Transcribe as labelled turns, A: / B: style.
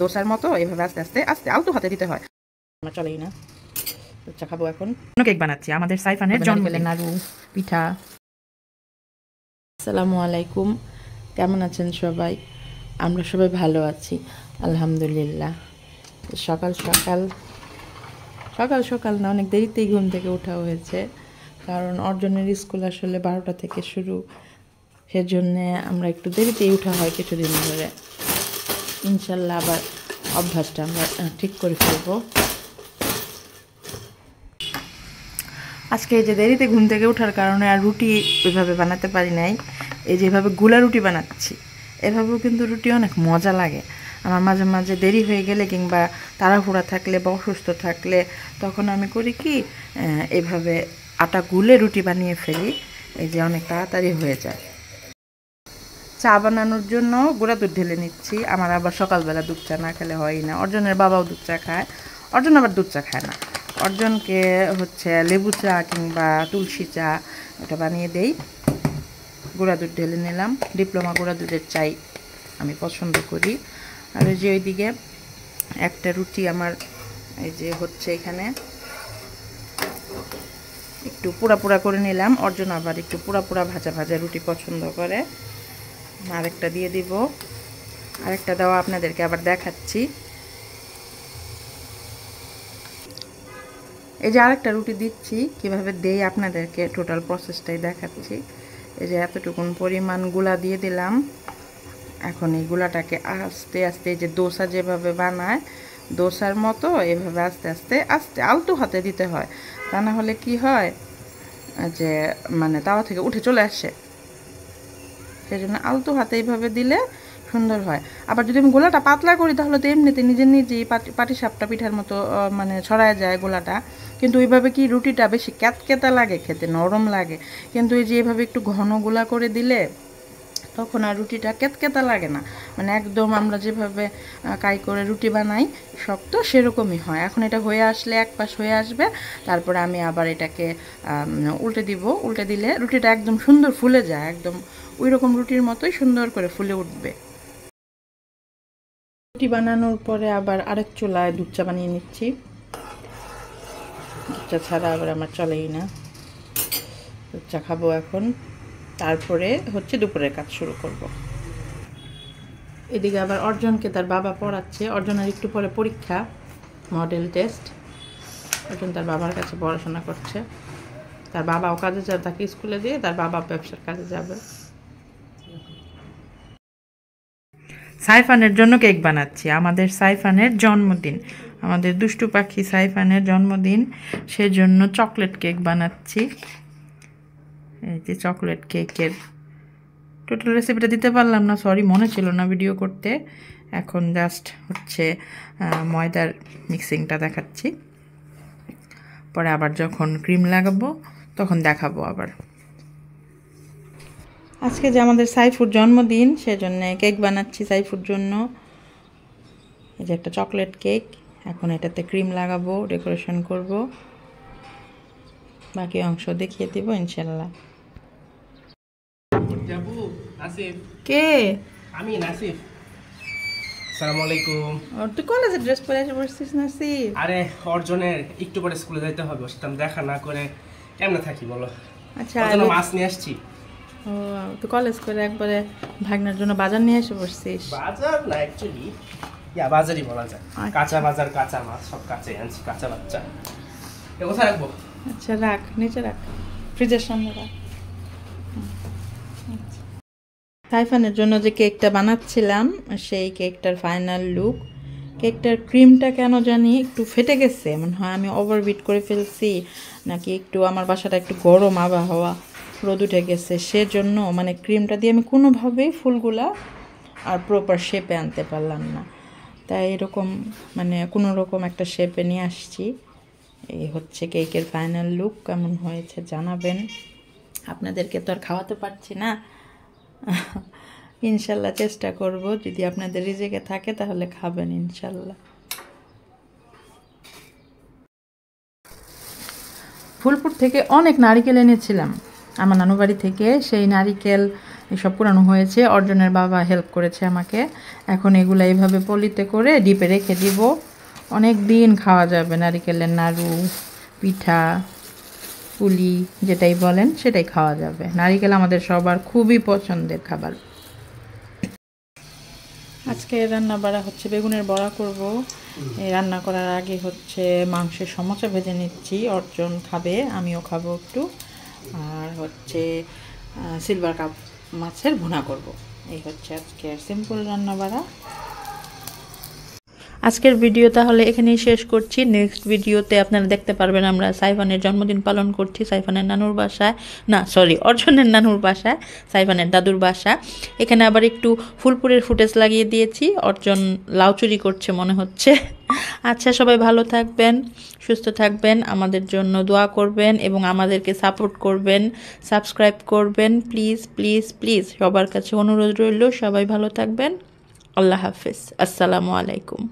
A: দোসার মতো এভাবে আস্তে আস্তে আস্তে আলতো হাতে দিতে হয়। আমার চলেই না, চা খাবো এখন। কেক বানাচ্ছি আমাদের সাইফানের জন্মদিন, নাড়ু পিঠা। আসসালামু আলাইকুম, কেমন আছেন সবাই? আমরা সবাই ভালো আছি আলহামদুলিল্লাহ। সকাল সকাল সকাল সকাল না, অনেক দেরিতেই ঘুম থেকে ওঠা হয়েছে, কারণ অর্জনের স্কুল আসলে 12টা থেকে শুরু, সেজন্যে আমরা একটু দেরিতেই ওঠা হয় কিছুদিন ধরে। ইনশাল্লাহ আবার অভ্যাসটা আমরা ঠিক করে ফেলবো। আজকে এই যে দেরিতে ঘুম থেকে ওঠার কারণে আর রুটি ওইভাবে বানাতে পারি নাই। এই যেভাবে গুলা রুটি বানাচ্ছি, এভাবেও কিন্তু রুটি অনেক মজা লাগে। আমার মাঝে মাঝে দেরি হয়ে গেলে কিংবা তাড়াহুড়া থাকলে বা অসুস্থ থাকলে তখন আমি করি কি, এভাবে আটা গুলে রুটি বানিয়ে ফেলি, এই যে অনেক তাড়াতাড়ি হয়ে যায়। চা বানানোর জন্য গুঁড়া দুধ ঢেলে নিচ্ছি। আমার আবার সকালবেলা দুধ চা না খেলে হয়ই না। অর্জনের বাবাও দুধ চা খায়, অর্জন আবার দুধ চা খায় না। অর্জনকে হচ্ছে লেবু চা কিংবা তুলসী চা এটা বানিয়ে দেই। গুঁড়া দুধ ঢেলে নিলাম, ডিপ্লোমা গুঁড়া দুধের চাই আমি পছন্দ করি। আর ওই যে ওইদিকে একটা রুটি আমার এই যে হচ্ছে, এখানে একটু পোড়া পোড়া করে নিলাম। অর্জন আবার একটু পোড়া পোড়া ভাজা ভাজা রুটি পছন্দ করে। আরেকটা দিয়ে দিব, আরেকটা দেওয়া আপনাদেরকে আবার দেখাচ্ছি। এই যে আরেকটা রুটি দিচ্ছি, কিভাবে দেই আপনাদেরকে টোটাল প্রসেসটাই দেখাচ্ছি। এই যে এতটুকুন পরিমাণ গুলা দিয়ে দিলাম। এখন এই গুলাটাকে আস্তে আস্তে, এই যে দোসা যেভাবে বানায় দোসার মতো এভাবে আস্তে আস্তে আস্তে আলতো হাতে দিতে হয়, তা না হলে কি হয় যে মানে তাওয়া থেকে উঠে চলে আসে। সেই জন্য আলতো হাতে এইভাবে দিলে সুন্দর হয়। আবার যদি আমি গোলাটা পাতলা করি তাহলে তো এমনিতে নিজে নিজেই পাটিসাপটা পিঠার মতো মানে ছড়ায় যায় গোলাটা। কিন্তু ওইভাবে কি রুটিটা বেশি ক্যাতকেতা লাগে, খেতে নরম লাগে। কিন্তু এই যে এইভাবে একটু ঘন গোলা করে দিলে তখন আর রুটিটা ক্যাতকেতা লাগে না। মানে একদম আমরা যেভাবে কাই করে রুটি বানাই শক্ত, সেরকমই হয়। এখন এটা হয়ে আসলে, এক পাশ হয়ে আসবে, তারপরে আমি আবার এটাকে উল্টে দিব। উল্টে দিলে রুটিটা একদম সুন্দর ফুলে যায়, একদম ওই রকম রুটির মতোই সুন্দর করে ফুলে উঠবে। রুটি বানানোর পরে আবার আরেক চুলায় দুধ চা বানিয়ে নিচ্ছি। দুধ চা ছাড়া আবার আমার চলেই না। দুধ চা খাবো এখন, তারপরে হচ্ছে দুপুরের কাজ শুরু করব। এদিকে আবার অর্জনকে তার বাবা পড়াচ্ছে। অর্জনের একটু পরে পরীক্ষা, মডেল টেস্ট। অর্জন তার বাবার কাছে পড়াশোনা করছে। তার বাবাও কাজে যাবে, তাকে স্কুলে দিয়ে তার বাবা ব্যবসার কাজে যাবে। সাইফানের জন্য কেক বানাচ্ছি, আমাদের সাইফানের জন্মদিন, আমাদের দুষ্টু পাখি সাইফানের জন্মদিন, সেজন্য চকলেট কেক বানাচ্ছি। এই যে চকলেট কেকের টোটাল রেসিপিটা দিতে পারলাম না, সরি, মনে ছিল না ভিডিও করতে। এখন জাস্ট হচ্ছে ময়দার মিক্সিংটা দেখাচ্ছি, পরে আবার যখন ক্রিম লাগাবো তখন দেখাবো আবার। আজকে যে আমাদের সাইফুর জন্মদিন, সেজন্য কেক বানাচ্ছি সাইফুর জন্য। এই যে একটা চকলেট কেক, এখন এটাতে ক্রিম লাগাবো, ডেকোরেশন করব, বাকি অংশ দেখিয়ে দিব ইনশাল্লাহ। কে?
B: আমি নাসিফ। আসসালামু আলাইকুম।
A: তুই কলেজে ড্রেস পরে এসে বসছিস নাসিফ?
B: আরে অর্জনের একটু পরে স্কুলে যাইতে হবে, ওর দেখা না করে কেমনে থাকি বলো।
A: আচ্ছা,
B: ওর জন্য মাছ নিয়ে আসছি।
A: ও, তুই কলেজ করে একবারে ভাগনার জন্য বাজার নিয়ে এসে বসছিস?
B: বাজার না, অ্যাকচুয়ালি বাজারই বলা যায়। কাঁচা বাজার, কাঁচা মাছ সব কাঁচাই আনছি, কাঁচা বাচ্চা। কোথায় রাখবো?
A: আচ্ছা রাখ, নিচে রাখ, ফ্রিজের সামনে রাখ। সাইফানের জন্য যে কেকটা বানাচ্ছিলাম, সেই কেকটার ফাইনাল লুক। কেকটার ক্রিমটা কেন জানি একটু ফেটে গেছে, মনে হয় আমি ওভারবিট করে ফেলছি, নাকি একটু আমার বাসাটা একটু গরম আবহাওয়া, রোদ উঠে গেছে, সেজন্য মানে ক্রিমটা দিয়ে আমি কোনোভাবেই ফুলগুলা আর প্রপার শেপে আনতে পারলাম না। তাই এরকম মানে কোনো রকম একটা শেপে নিয়ে আসছি। এই হচ্ছে কেকের ফাইনাল লুক। কেমন হয়েছে জানাবেন। আপনাদেরকে তো আর খাওয়াতে পারছি না, ইনশাল্লাহ চেষ্টা করব, যদি আপনাদের রিজিকে থাকে তাহলে খাবেন ইনশাল্লাহ। ফুলপুর থেকে অনেক নারিকেল এনেছিলাম আমার নানু বাড়ি থেকে। সেই নারিকেল এসব পুরানো হয়েছে। অর্জনের বাবা হেল্প করেছে আমাকে। এখন এগুলো এইভাবে পলিতে করে ডিপে রেখে দিব, অনেক দিন খাওয়া যাবে। নারিকেলের নাড়ু, পিঠা, পুলি যেটাই বলেন সেটাই খাওয়া যাবে। নারিকেল আমাদের সবার খুবই পছন্দের খাবার। আজকে রান্না বাড়া হচ্ছে বেগুনের বড়া করব। এই রান্না করার আগে হচ্ছে মাংসের সমোসা ভেজে নিচ্ছি। অর্জন খাবে, আমিও খাবো একটু। আর হচ্ছে সিলভার কাপ মাছের ভুনা করব। এই হচ্ছে আজকের সিম্পল রান্না বাড়া। আজকের ভিডিও তাহলে এখানেই শেষ করছি। নেক্সট ভিডিওতে আপনারা দেখতে পারবেন আমরা সাইফানের জন্মদিন পালন করছি সাইফানের নানুর বাসায়, না সরি অর্জনের নানুর বাসায়, সাইফানের দাদুর বাসায়। এখানে আবার একটু ফুলপুরের ফুটেজ লাগিয়ে দিয়েছি। অর্জন লাউ চুরি করছে মনে হচ্ছে। আচ্ছা, সবাই ভালো থাকবেন, সুস্থ থাকবেন, আমাদের জন্য দোয়া করবেন এবং আমাদেরকে সাপোর্ট করবেন, সাবস্ক্রাইব করবেন প্লিজ প্লিজ প্লিজ। সবার কাছে অনুরোধ রইল, সবাই ভালো থাকবেন। আল্লাহ হাফেজ, আসসালামু আলাইকুম।